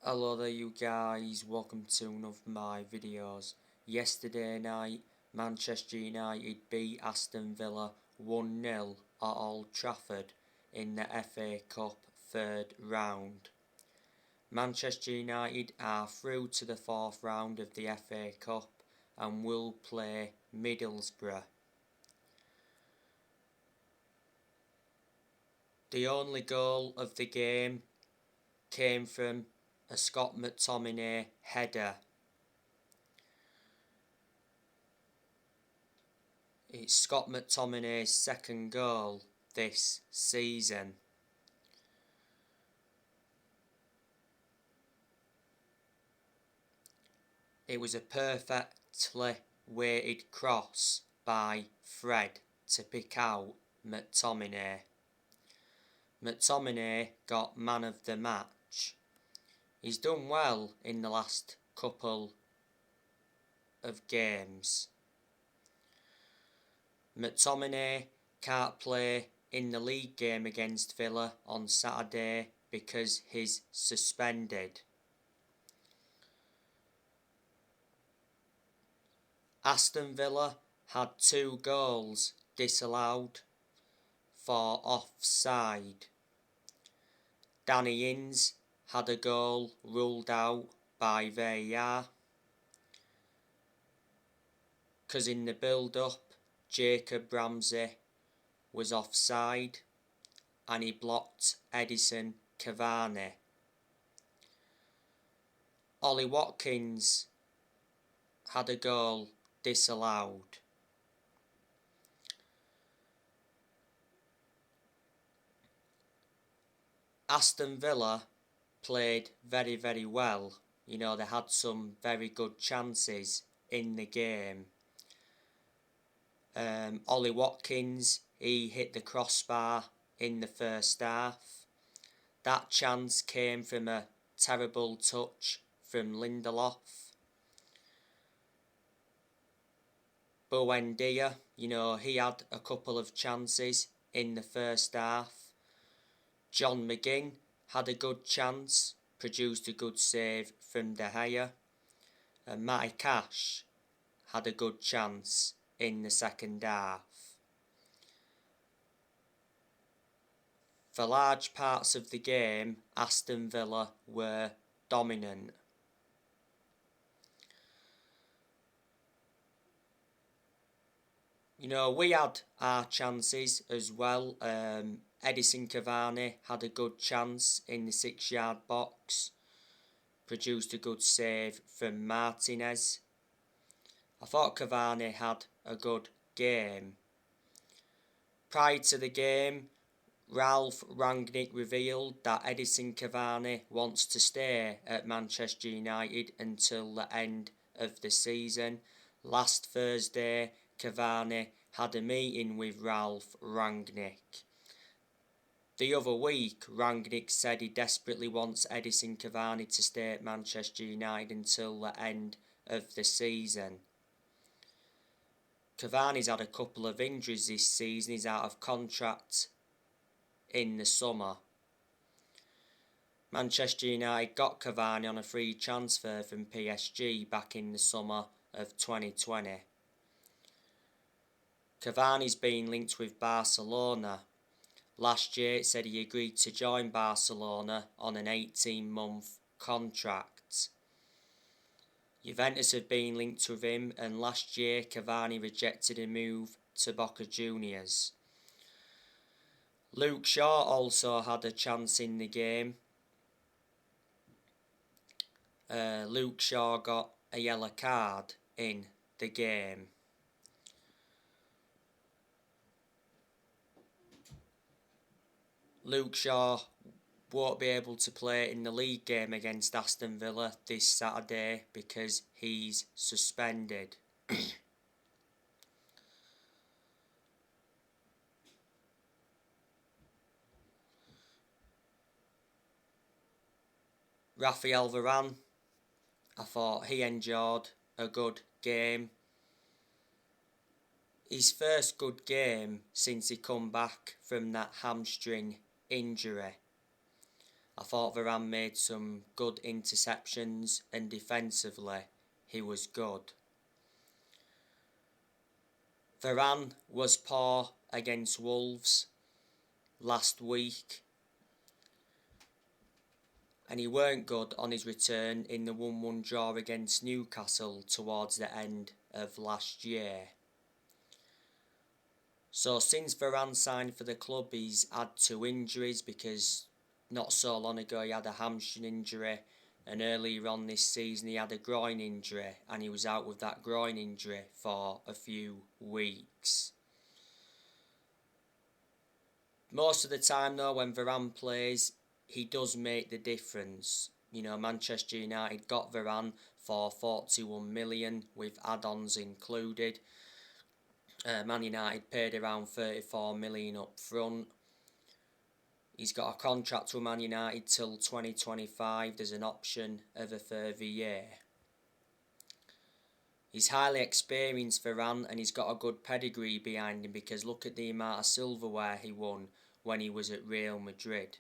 Hello there you guys, welcome to one of my videos. Yesterday night, Manchester United beat Aston Villa 1-0 at Old Trafford in the FA Cup third round. Manchester United are through to the fourth round of the FA Cup and will play Middlesbrough. The only goal of the game came from a Scott McTominay header. It's Scott McTominay's second goal this season. It was a perfectly weighted cross by Fred to pick out McTominay. McTominay got man of the match. He's done well in the last couple of games. McTominay can't play in the league game against Villa on Saturday because he's suspended. Aston Villa had 2 goals disallowed for offside. Danny Ings had a goal ruled out by VAR because in the build-up Jacob Ramsey was offside and he blocked Edison Cavani. Ollie Watkins had a goal disallowed. Aston Villa played very well. You know, they had some very good chances in the game. Ollie Watkins, he hit the crossbar in the first half. That chance came from a terrible touch from Lindelof. Buendia, you know, he had a couple of chances in the first half. John McGinn had a good chance, produced a good save from De Gea. And Matty Cash had a good chance in the second half. For large parts of the game, Aston Villa were dominant. You know, we had our chances as well. Edison Cavani had a good chance in the 6-yard box. Produced a good save from Martinez. I thought Cavani had a good game. Prior to the game, Ralph Rangnick revealed that Edison Cavani wants to stay at Manchester United until the end of the season. Last Thursday, Cavani had a meeting with Ralph Rangnick. The other week, Rangnick said he desperately wants Edison Cavani to stay at Manchester United until the end of the season. Cavani's had a couple of injuries this season. He's out of contract in the summer. Manchester United got Cavani on a free transfer from PSG back in the summer of 2020. Cavani's been linked with Barcelona. Last year it said he agreed to join Barcelona on an 18-month contract. Juventus have been linked with him, and last year Cavani rejected a move to Boca Juniors. Luke Shaw also had a chance in the game. Luke Shaw got a yellow card in the game. Luke Shaw won't be able to play in the league game against Aston Villa this Saturday because he's suspended. Rafael Varan, I thought he enjoyed a good game. His first good game since he come back from that hamstring injury. I thought Varan made some good interceptions, and defensively he was good. Varan was poor against Wolves last week, and he weren't good on his return in the 1-1 draw against Newcastle towards the end of last year. So since Varan signed for the club, he's had 2 injuries, because not so long ago he had a hamstring injury, and earlier on this season he had a groin injury, and he was out with that groin injury for a few weeks. Most of the time though, when Varan plays, he does make the difference. You know, Manchester United got Varan for 41 million with add-ons included. Man United paid around 34 million up front. He's got a contract with Man United till 2025. There's an option of a further year. He's highly experienced, Varan, and he's got a good pedigree behind him, because look at the amount of silverware he won when he was at Real Madrid.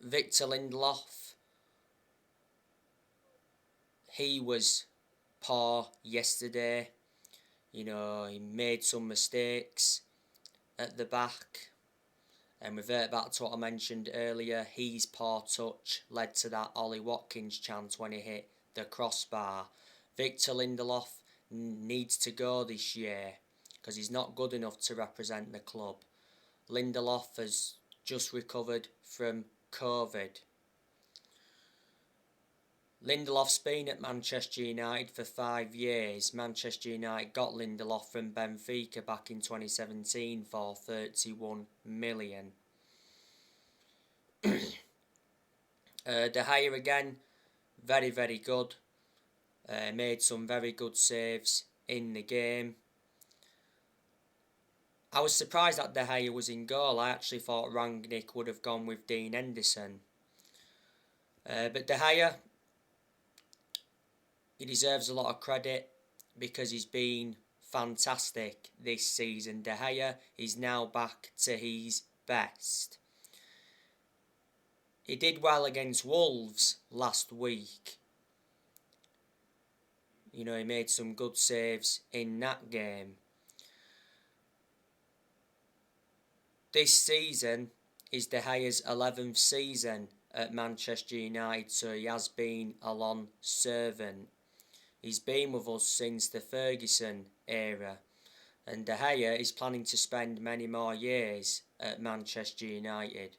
Victor Lindelof, he was poor yesterday. You know, he made some mistakes at the back. And revert back to what I mentioned earlier, his poor touch led to that Ollie Watkins chance when he hit the crossbar. Victor Lindelof needs to go this year, because he's not good enough to represent the club. Lindelof has just recovered from COVID. Lindelof's been at Manchester United for 5 years. Manchester United got Lindelof from Benfica back in 2017 for 31 million. De Gea again, very, very good. Made some very good saves in the game. I was surprised that De Gea was in goal. I actually thought Rangnick would have gone with Dean Henderson. But De Gea, he deserves a lot of credit, because he's been fantastic this season. De Gea is now back to his best. He did well against Wolves last week. You know, he made some good saves in that game. This season is De Gea's 11th season at Manchester United, so he has been a long servant. He's been with us since the Ferguson era, and De Gea is planning to spend many more years at Manchester United.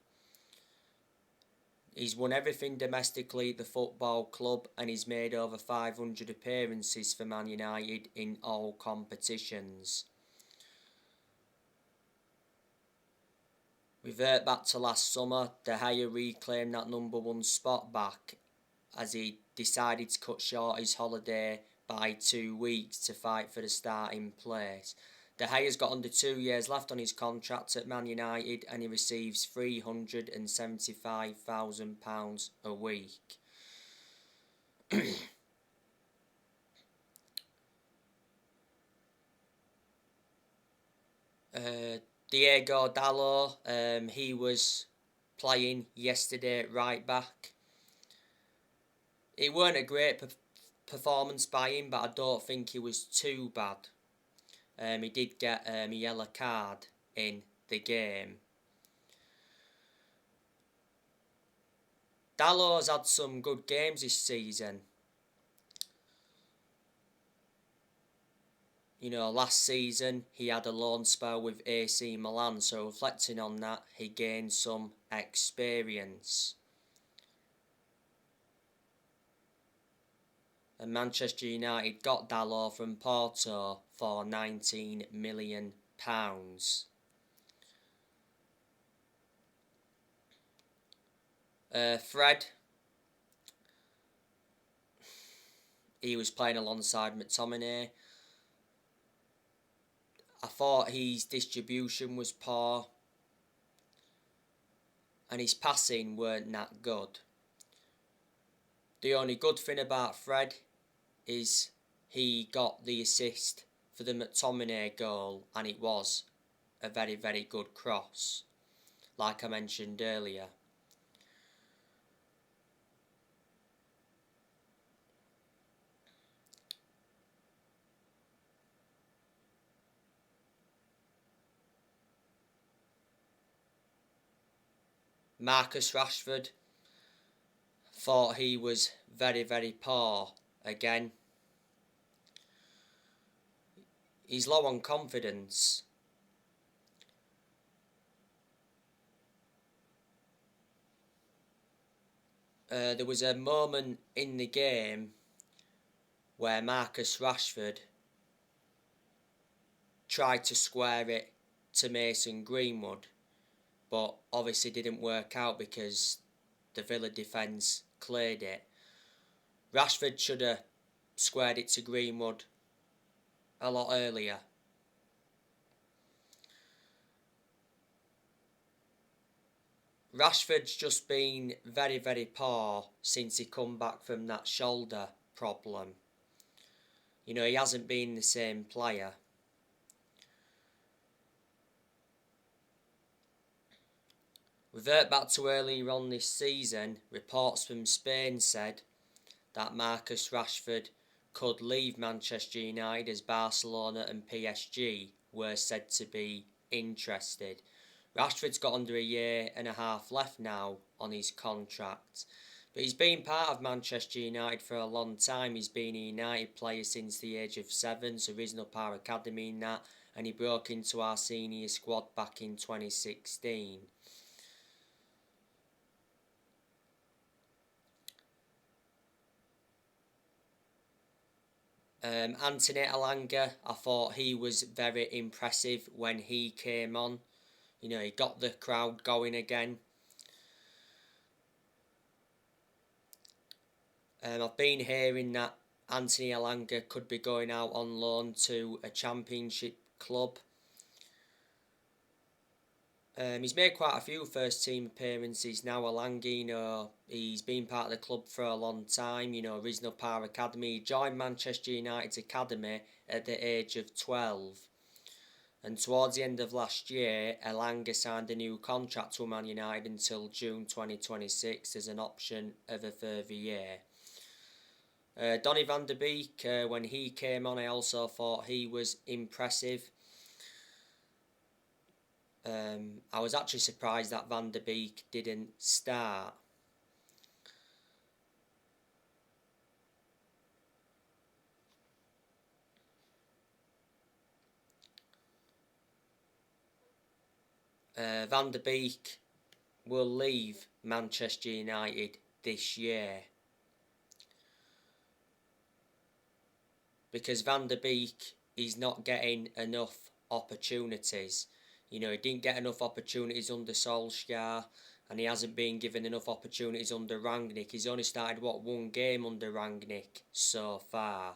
He's won everything domestically at the football club, and he's made over 500 appearances for Man United in all competitions. Revert back to last summer, De Gea reclaimed that #1 spot back, as he decided to cut short his holiday by 2 weeks to fight for the starting place. De Gea's got under 2 years left on his contract at Man United, and he receives £375,000 a week. Diego Dalot, he was playing yesterday at right back. It weren't a great performance by him, but I don't think he was too bad. He did get a yellow card in the game. Dalot's had some good games this season. You know, last season he had a loan spell with AC Milan, so reflecting on that, he gained some experience. And Manchester United got Dalot from Porto for £19 million. Fred, he was playing alongside McTominay. I thought his distribution was poor, and his passing weren't that good. The only good thing about Fred is he got the assist for the McTominay goal, and it was a very, very good cross, like I mentioned earlier. Marcus Rashford, thought he was very, very poor again. He's low on confidence. There was a moment in the game where Marcus Rashford tried to square it to Mason Greenwood, but obviously didn't work out because the Villa defence cleared it. Rashford should have squared it to Greenwood a lot earlier. Rashford's just been very, very poor since he come back from that shoulder problem. You know, he hasn't been the same player. Revert back to earlier on this season, reports from Spain said that Marcus Rashford could leave Manchester United as Barcelona and PSG were said to be interested. Rashford's got under a year and a half left now on his contract, but he's been part of Manchester United for a long time. He's been a United player since the age of 7, so reasonable power academy in that, and he broke into our senior squad back in 2016. Anthony Elanga, I thought he was very impressive when he came on. You know, he got the crowd going again. I've been hearing that Anthony Elanga could be going out on loan to a championship club. He's made quite a few first team appearances now. Elanga, you know, he's been part of the club for a long time. You know, Reasonable Power Academy. He joined Manchester United's academy at the age of 12. And towards the end of last year, Elanga signed a new contract with Man United until June 2026 as an option of a further year. Donny van der Beek, when he came on, I also thought he was impressive. I was actually surprised that Van der Beek didn't start. Van der Beek will leave Manchester United this year because Van der Beek is not getting enough opportunities. You know, he didn't get enough opportunities under Solskjaer, and he hasn't been given enough opportunities under Rangnick. He's only started, one game under Rangnick so far.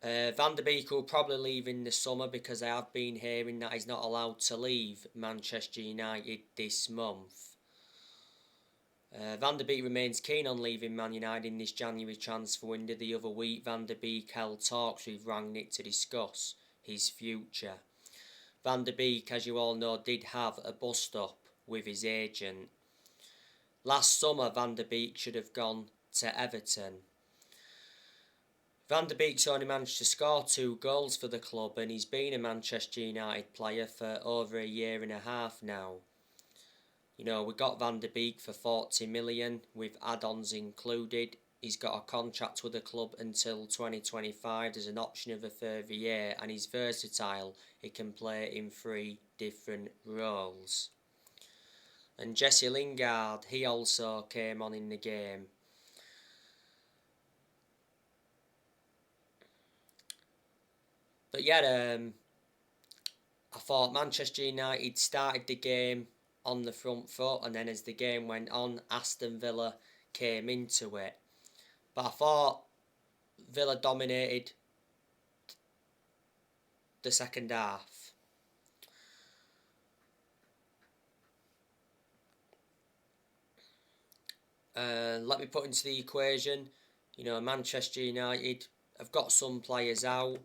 Van der Beek will probably leave in the summer because I have been hearing that he's not allowed to leave Manchester United this month. Van der Beek remains keen on leaving Man United in this January transfer window. The other week, Van der Beek held talks with Rangnick to discuss his future. Van der Beek, as you all know, did have a bust-up with his agent. Last summer, Van der Beek should have gone to Everton. Van der Beek's only managed to score 2 goals for the club, and he's been a Manchester United player for over a year and a half now. You know, we got Van der Beek for 40 million with add-ons included. He's got a contract with the club until 2025. There's an option of a further year, and he's versatile. He can play in 3 different roles. And Jesse Lingard, he also came on in the game. But yeah, I thought Manchester United started the game on the front foot, and then as the game went on, Aston Villa came into it. But I thought Villa dominated the second half. Let me put into the equation, you know, Manchester United have got some players out.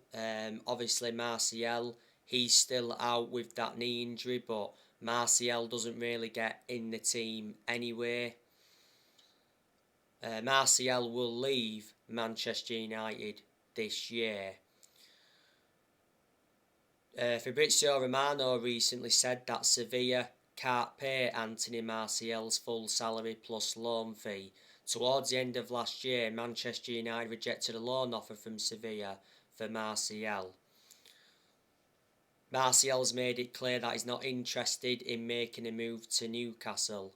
Obviously Martial, he's still out with that knee injury, but Martial doesn't really get in the team anyway. Martial will leave Manchester United this year. Fabrizio Romano recently said that Sevilla can't pay Anthony Martial's full salary plus loan fee. Towards the end of last year, Manchester United rejected a loan offer from Sevilla for Martial. Martial's made it clear that he's not interested in making a move to Newcastle.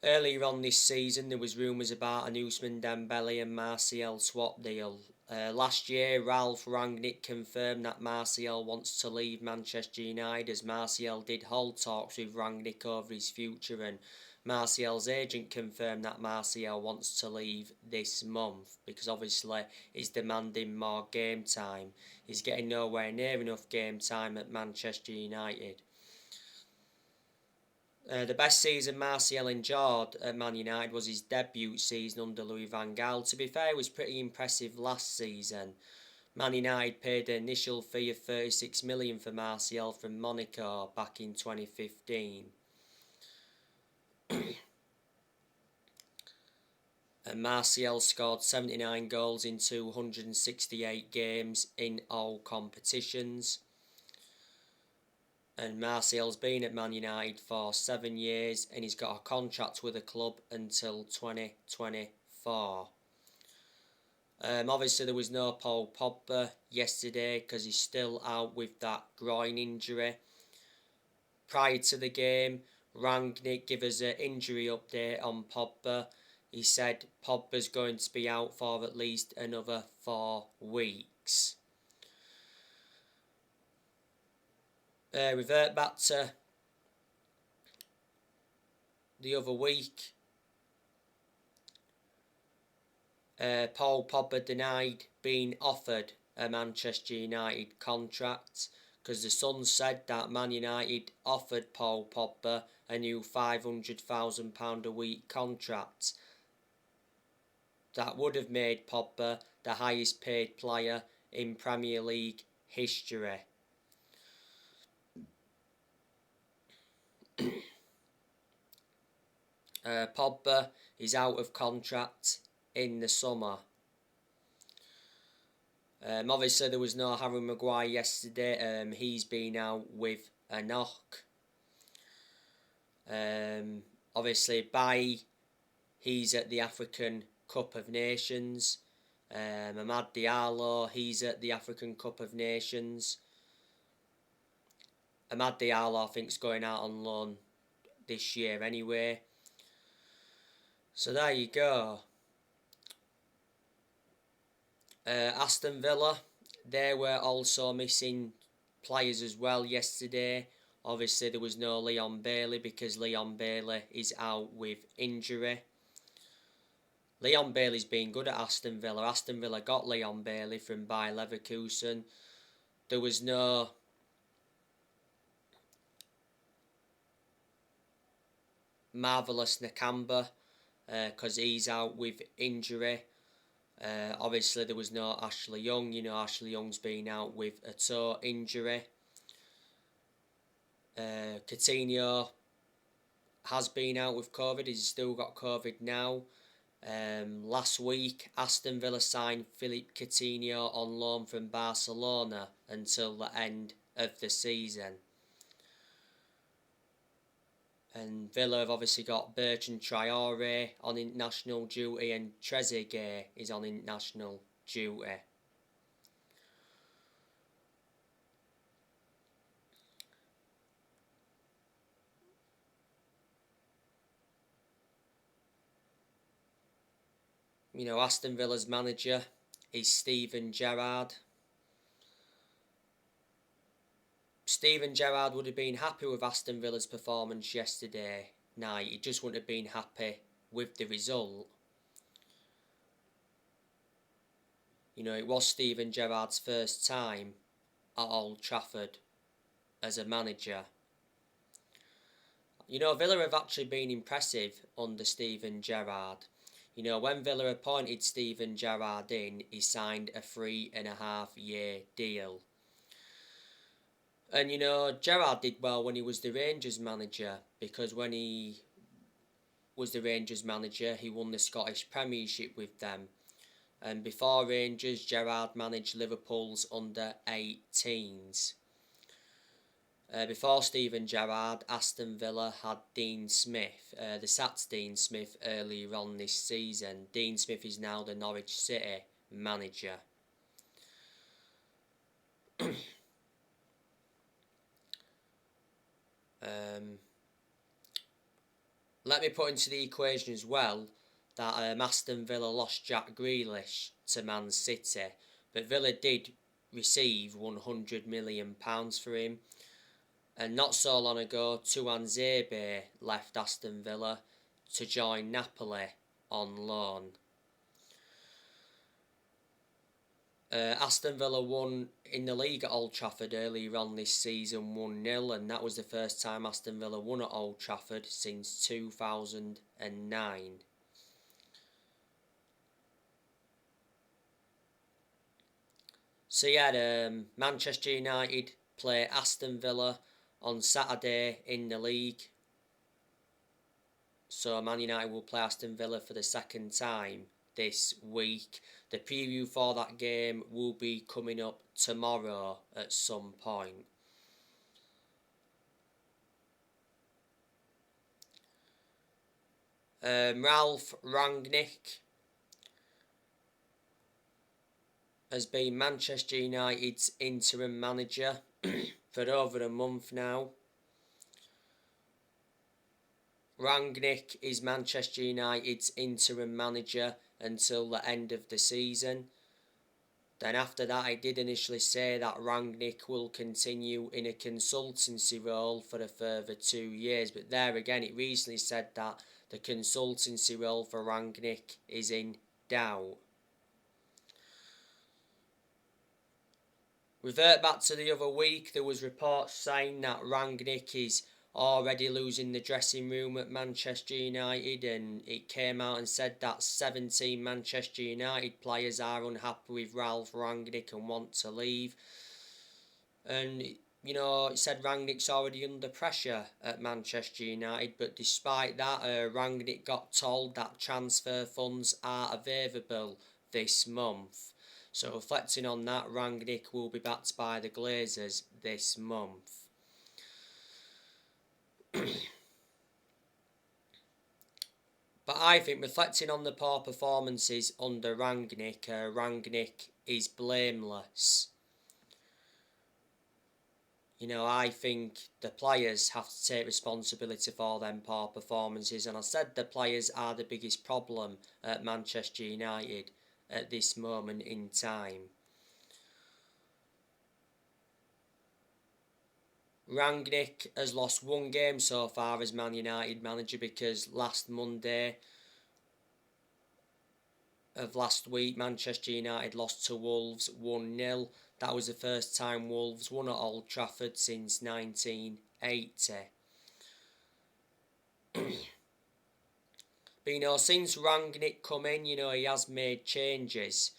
Earlier on this season, there was rumours about an Ousmane Dembele and Martial swap deal. Last year, Ralf Rangnick confirmed that Martial wants to leave Manchester United, as Martial did hold talks with Rangnick over his future, and Martial's agent confirmed that Martial wants to leave this month because obviously he's demanding more game time. He's getting nowhere near enough game time at Manchester United. The best season Martial enjoyed at Man United was his debut season under Louis van Gaal. To be fair, it was pretty impressive last season. Man United paid an initial fee of 36 million for Martial from Monaco back in 2015. And Martial scored 79 goals in 268 games in all competitions. And Martial's been at Man United for 7 years and he's got a contract with the club until 2024. Obviously there was no Paul Pogba yesterday because he's still out with that groin injury. Prior to the game, Rangnick gave us an injury update on Pogba. He said Pogba's going to be out for at least another 4 weeks. Revert back to the other week. Paul Pogba denied being offered a Manchester United contract because the Sun said that Man United offered Paul Pogba a new £500,000 a week contract. That would have made Pogba the highest paid player in Premier League history. Pogba is out of contract in the summer. Obviously there was no Harry Maguire yesterday. He's been out with a knock. Obviously Bailly, he's at the African Cup of Nations. Amad Diallo, he's at the African Cup of Nations. Amad Diallo I think is going out on loan this year anyway. So there you go. Aston Villa, they were also missing players as well yesterday. Obviously there was no Leon Bailey because Leon Bailey is out with injury. Leon Bailey's been good at Aston Villa. Aston Villa got Leon Bailey from Bayer Leverkusen. There was no Marvellous Nakamba because he's out with injury. Obviously there was no Ashley Young. You know Ashley Young's been out with a toe injury. Coutinho has been out with COVID. He's still got COVID now. Last week Aston Villa signed Philippe Coutinho on loan from Barcelona until the end of the season. And Villa have obviously got Bertrand Traoré on international duty and Trezeguet is on international duty. You know, Aston Villa's manager is Steven Gerrard. Steven Gerrard would have been happy with Aston Villa's performance yesterday night. He just wouldn't have been happy with the result. You know, it was Steven Gerrard's first time at Old Trafford as a manager. You know, Villa have actually been impressive under Steven Gerrard. You know, when Villa appointed Steven Gerrard in, he signed a 3.5-year deal. And Gerrard did well when he was the Rangers manager, because when he was the Rangers manager, he won the Scottish Premiership with them. And before Rangers, Gerrard managed Liverpool's under-18s. Before Steven Gerrard, Aston Villa had Dean Smith. They sacked Dean Smith earlier on this season. Dean Smith is now the Norwich City manager. Let me put into the equation as well that Aston Villa lost Jack Grealish to Man City, but Villa did receive £100 million for him. And not so long ago, Tuanzebe left Aston Villa to join Napoli on loan. Aston Villa won in the league at Old Trafford earlier on this season 1-0, and that was the first time Aston Villa won at Old Trafford since 2009. So yeah, Manchester United play Aston Villa on Saturday in the league. So Man United will play Aston Villa for the second time this week. The preview for that game will be coming up tomorrow at some point. Ralf Rangnick has been Manchester United's interim manager for over a month now. Rangnick is Manchester United's interim manager until the end of the season. Then after that, I did initially say that Rangnick will continue in a consultancy role for a further 2 years, but there again it recently said that the consultancy role for Rangnick is in doubt. Revert back to the other week, there was reports saying that Rangnick is already losing the dressing room at Manchester United, and it came out and said that 17 Manchester United players are unhappy with Ralf Rangnick and want to leave. And it said Rangnick's already under pressure at Manchester United, but despite that, Rangnick got told that transfer funds are available this month. So reflecting on that, Rangnick will be backed by the Glazers this month. But I think, reflecting on the poor performances under Rangnick, Rangnick is blameless. I think the players have to take responsibility for them poor performances, and I said the players are the biggest problem at Manchester United at this moment in time. Rangnick has lost one game so far as Man United manager, because last Monday of last week Manchester United lost to Wolves 1-0. That was the first time Wolves won at Old Trafford since 1980. But since Rangnick come in, he has made changes.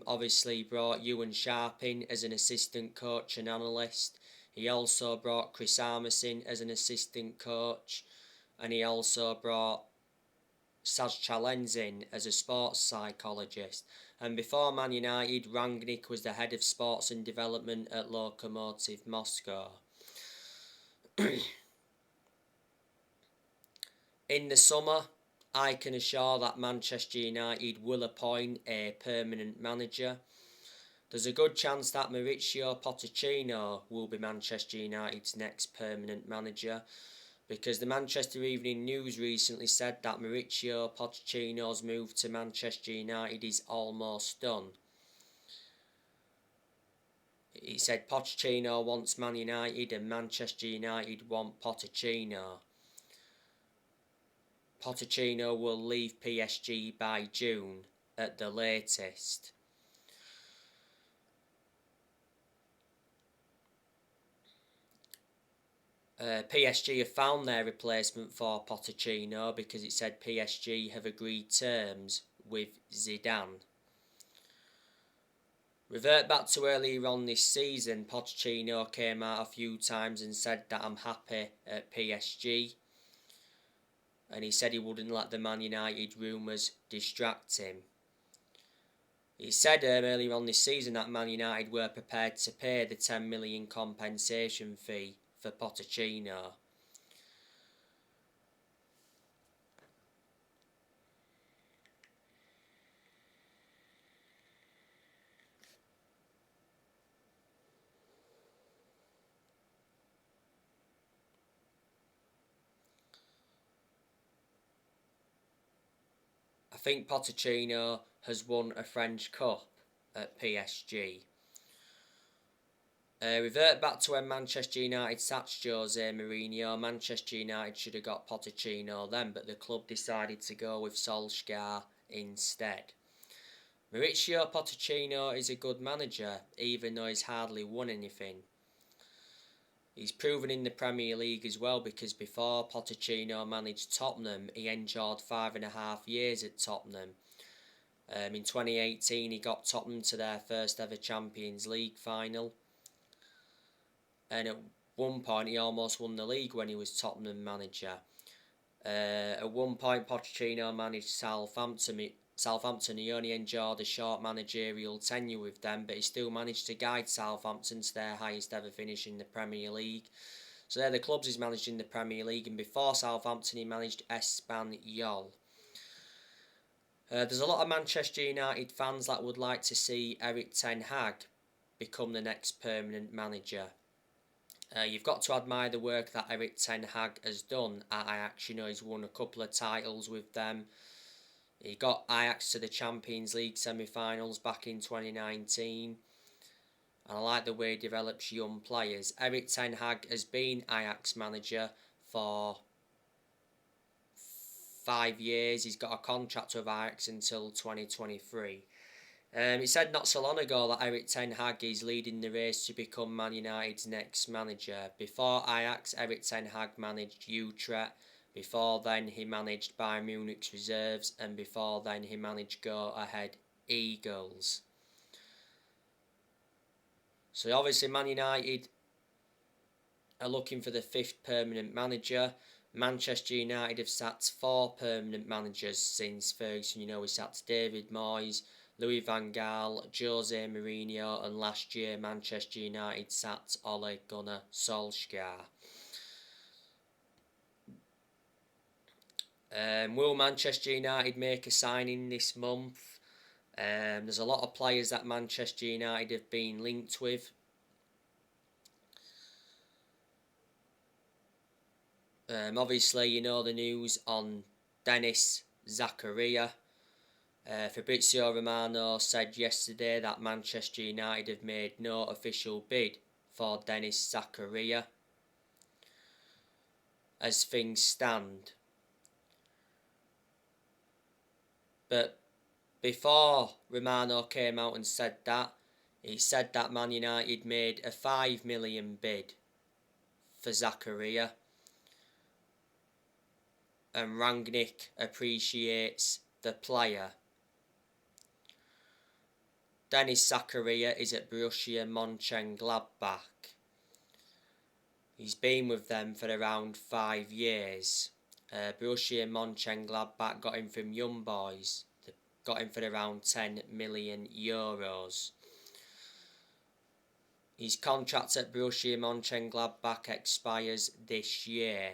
Obviously brought Ewan Sharp in as an assistant coach and analyst. He also brought Chris Armisen as an assistant coach, and he also brought Saz Challens in as a sports psychologist. And before Man United, Rangnick was the head of sports and development at Lokomotiv Moscow. In the summer, I can assure that Manchester United will appoint a permanent manager. There's a good chance that Mauricio Pochettino will be Manchester United's next permanent manager, because the Manchester Evening News recently said that Mauricio Pochettino's move to Manchester United is almost done. It said Pochettino wants Man United and Manchester United want Pochettino. Pochettino will leave PSG by June at the latest. PSG have found their replacement for Pochettino, because it said PSG have agreed terms with Zidane. Revert back to earlier on this season, Pochettino came out a few times and said that I'm happy at PSG. And he said he wouldn't let the Man United rumours distract him. He said earlier on this season that Man United were prepared to pay the 10 million compensation fee for Pochettino. I think Pochettino has won a French Cup at PSG. Revert back to when Manchester United sacked Jose Mourinho. Manchester United should have got Pochettino then, but the club decided to go with Solskjaer instead. Mauricio Pochettino is a good manager, even though he's hardly won anything. He's proven in the Premier League as well, because before Pochettino managed Tottenham, he endured 5.5 years at Tottenham. In 2018, he got Tottenham to their first ever Champions League final. And at one point, he almost won the league when he was Tottenham manager. At one point, Pochettino managed Southampton. He only endured a short managerial tenure with them, but he still managed to guide Southampton to their highest ever finish in the Premier League. So they're the clubs he's managed in the Premier League, and before Southampton he managed Espanyol. There's a lot of Manchester United fans that would like to see Erik ten Hag become the next permanent manager. You've got to admire the work that Erik ten Hag has done at Ajax. You know, he's won a couple of titles with them. He got Ajax to the Champions League semi-finals back in 2019. And I like the way he develops young players. Erik ten Hag has been Ajax manager for 5 years. He's got a contract with Ajax until 2023. It said not so long ago that Erik ten Hag is leading the race to become Man United's next manager. Before Ajax, Erik ten Hag managed Utrecht. Before then, he managed Bayern Munich's reserves, and before then, he managed Go Ahead Eagles. So obviously, Man United are looking for the 5th permanent manager. Manchester United have sacked 4 permanent managers since Ferguson. You know, we sacked David Moyes, Louis van Gaal, Jose Mourinho, and last year Manchester United sacked Ole Gunnar Solskjaer. Will Manchester United make a signing this month? There's a lot of players that Manchester United have been linked with. Obviously, you know the news on Denis Zakaria. Fabrizio Romano said yesterday that Manchester United have made no official bid for Denis Zakaria. As things stand. But before Romano came out and said that, he said that Man United made a 5 million bid for Zakaria. And Rangnick appreciates the player. Denis Zakaria is at Borussia Mönchengladbach. He's been with them for around 5 years. Borussia Mönchengladbach got him from Young Boys. They got him for around €10 million. His contract at Borussia Mönchengladbach expires this year.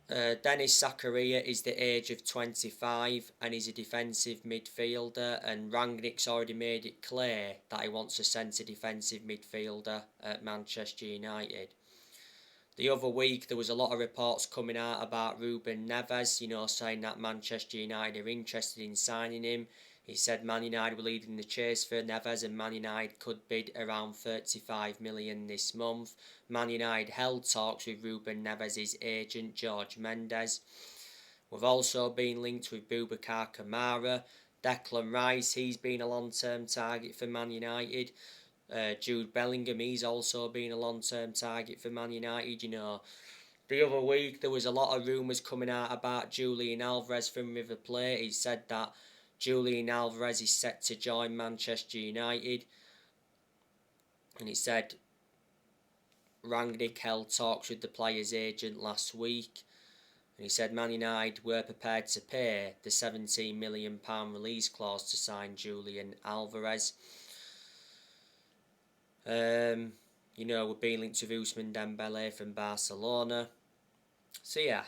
Denis Zakaria is the age of 25 and he's a defensive midfielder, and Rangnick's already made it clear that he wants a centre defensive midfielder at Manchester United. The other week there was a lot of reports coming out about Ruben Neves, you know, saying that Manchester United are interested in signing him. He said Man United were leading the chase for Neves and Man United could bid around 35 million this month. Man United held talks with Ruben Neves' agent George Mendes. We've also been linked with Boubacar Kamara. Declan Rice, he's been a long-term target for Man United. Jude Bellingham, he's also been a long-term target for Man United, you know. The other week there was a lot of rumours coming out about Julian Alvarez from River Plate. He said that Julian Alvarez is set to join Manchester United. And it said Rangnick held talks with the player's agent last week. And he said Man United were prepared to pay the £17 million release clause to sign Julian Alvarez. You know, we're being linked with Ousmane Dembele from Barcelona. So yeah.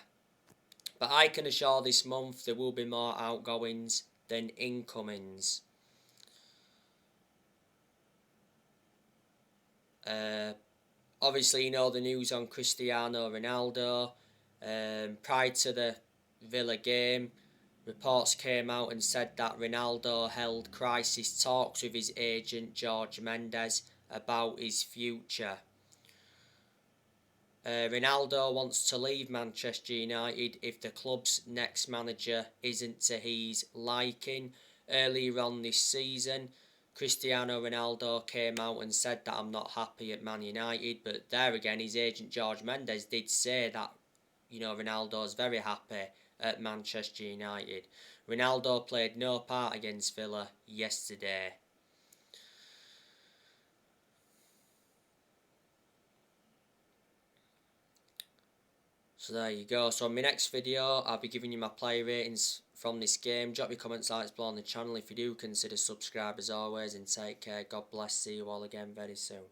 But I can assure this month there will be more outgoings than incomings. Obviously, you know the news on Cristiano Ronaldo. Prior to the Villa game, reports came out and said that Ronaldo held crisis talks with his agent Jorge Mendes about his future. Ronaldo wants to leave Manchester United if the club's next manager isn't to his liking. Earlier on this season, Cristiano Ronaldo came out and said that I'm not happy at Man United, but there again his agent Jorge Mendes did say that, you know, Ronaldo's very happy at Manchester United. Ronaldo played no part against Villa yesterday. So there you go. So in my next video, I'll be giving you my player ratings from this game. Drop your comments, likes below on the channel if you do. Consider subscribe as always, and take care. God bless. See you all again very soon.